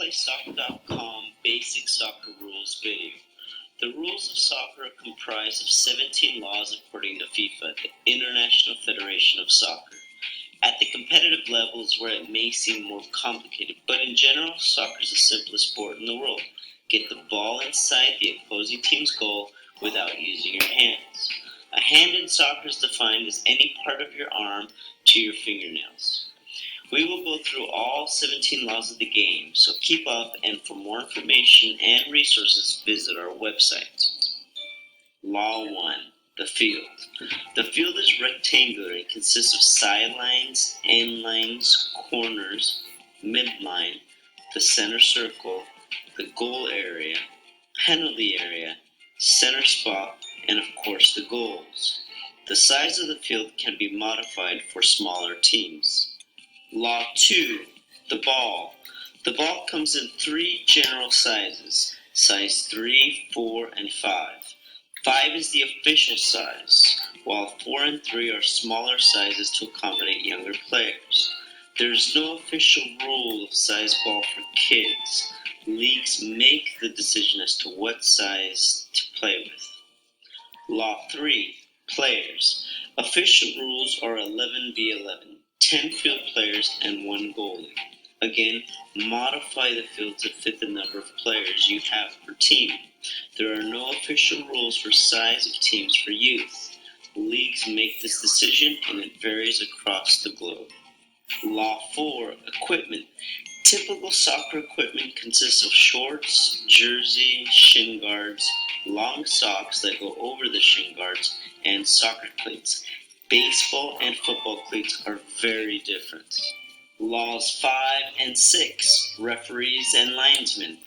PlaySoccer.com Basic Soccer Rules video. The rules of soccer are comprised of 17 laws according to FIFA, the International Federation of Soccer. At the competitive level is where it may seem more complicated, but in general, soccer is the simplest sport in the world. Get the ball inside the opposing team's goal without using your hands. A hand in soccer is defined as any part of your arm to your fingernails. We will go through all 17 laws of the game, so keep up, and for more information and resources, visit our website. Law 1. The field. The field is rectangular and consists of sidelines, end lines, corners, midline, the center circle, the goal area, penalty area, center spot, and of course the goals. The size of the field can be modified for smaller teams. Law 2. The ball. The ball comes in three general sizes, size 3, 4, and 5. 5 is the official size, while 4 and 3 are smaller sizes to accommodate younger players. There is no official rule of size ball for kids. Leagues make the decision as to what size to play with. Law 3. Players. Official rules are 11v11. 10 field players and 1 goalie. Again, modify the field to fit the number of players you have per team. There are no official rules for size of teams for youth. Leagues make this decision and it varies across the globe. Law 4. Equipment. Typical soccer equipment consists of shorts, jersey, shin guards, long socks that go over the shin guards, and soccer cleats. Baseball and football cleats are very different. Laws 5 and 6. Referees and linesmen.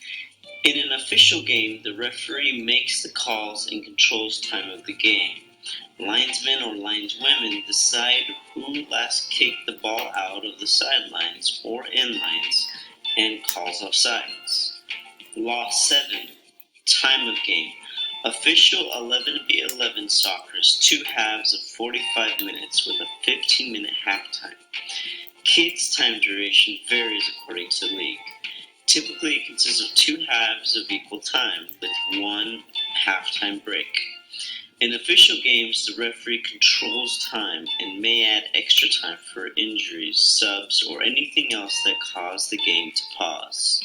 In an official game, the referee makes the calls and controls time of the game. Linesmen or lineswomen decide who last kicked the ball out of the sidelines or end lines and calls offsides. Law 7. Time of game. Official 11v11 soccer is 2 halves of 45 minutes with a 15-minute halftime. Kids' time duration varies according to the league. Typically, it consists of 2 halves of equal time with 1 halftime break. In official games, the referee controls time and may add extra time for injuries, subs, or anything else that cause the game to pause.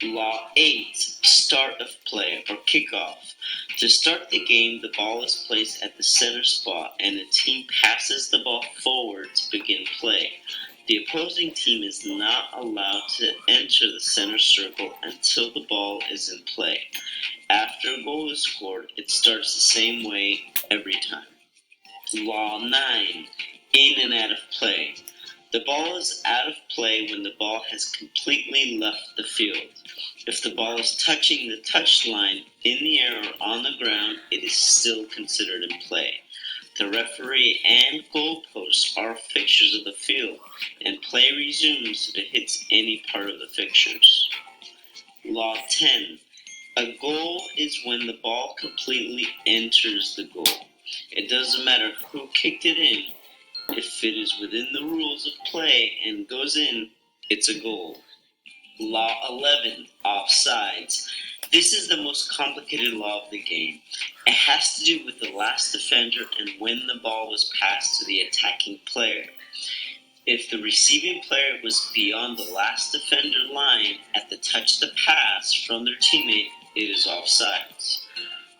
Law 8. Start of play or kickoff. To start the game, the ball is placed at the center spot and the team passes the ball forward to begin play. The opposing team is not allowed to enter the center circle until the ball is in play. After a goal is scored, it starts the same way every time. Law 9. In and out of play. The ball is out of play when the ball has completely left the field. If the ball is touching the touch line in the air or on the ground, it is still considered in play. The referee and goalposts are fixtures of the field, and play resumes if it hits any part of the fixtures. Law 10. A goal is when the ball completely enters the goal. It doesn't matter who kicked it in. If it is within the rules of play and goes in, it's a goal. Law 11. Offsides. This is the most complicated law of the game. It has to do with the last defender and when the ball was passed to the attacking player. If the receiving player was beyond the last defender line at the touch of the pass from their teammate, it is offsides.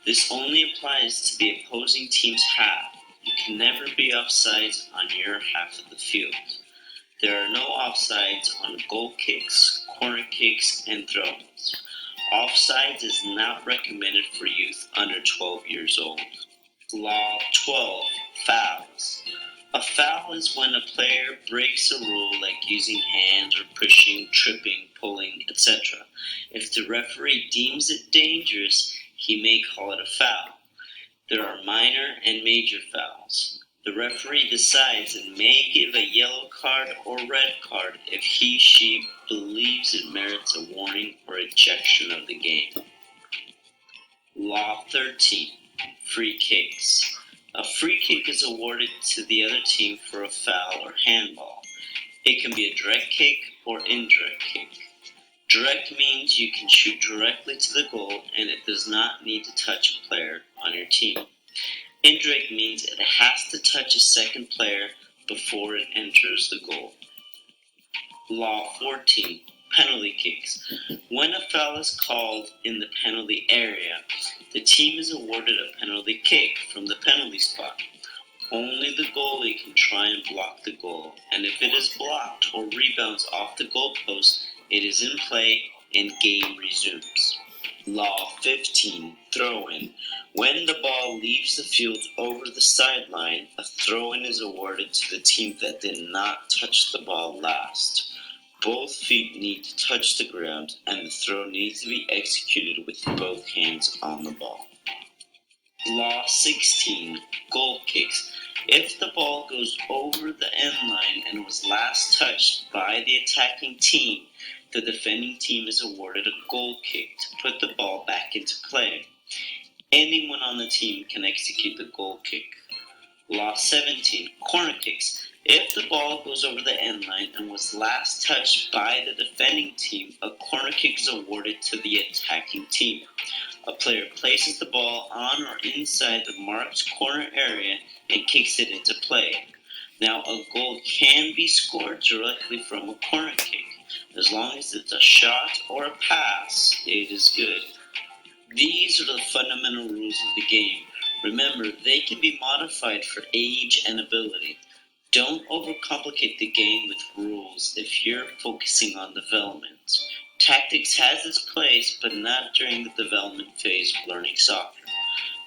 This only applies to the opposing team's half. You can never be offsides on your half of the field. There are no offsides on goal kicks, corner kicks, and throw-ins. Offsides is not recommended for youth under 12 years old. Law 12. Fouls. A foul is when a player breaks a rule like using hands or pushing, tripping, pulling, etc. If the referee deems it dangerous, he may call it a foul. There are minor and major fouls. The referee decides and may give a yellow card or red card if he/she believes it merits a warning or ejection of the game. Law 13. Free kicks. A free kick is awarded to the other team for a foul or handball. It can be a direct kick or indirect kick. Direct means you can shoot directly to the goal and it does not need to touch a player on your team. Indirect means it has to touch a second player before it enters the goal. Law 14. Penalty kicks. When a foul is called in the penalty area, the team is awarded a penalty kick from the penalty spot. Only the goalie can try and block the goal, and if it is blocked or rebounds off the goalpost, it is in play and game resumes. Law 15. Throw-in. When the ball leaves the field over the sideline, a throw-in is awarded to the team that did not touch the ball last. Both feet need to touch the ground, and the throw needs to be executed with both hands on the ball. Law 16. Goal kicks. If the ball goes over the end line and was last touched by the attacking team, the defending team is awarded a goal kick to put the ball back into play. Anyone on the team can execute the goal kick. Law 17. Corner kicks. If the ball goes over the end line and was last touched by the defending team, a corner kick is awarded to the attacking team. A player places the ball on or inside the marked corner area and kicks it into play. Now, a goal can be scored directly from a corner kick. As long as it's a shot or a pass, it is good. These are the fundamental rules of the game. Remember, they can be modified for age and ability. Don't overcomplicate the game with rules if you're focusing on development. Tactics has its place, but not during the development phase of learning soccer.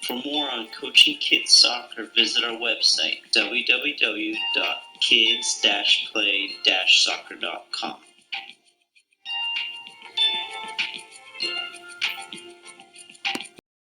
For more on coaching kids soccer, visit our website, www.kids-play-soccer.com.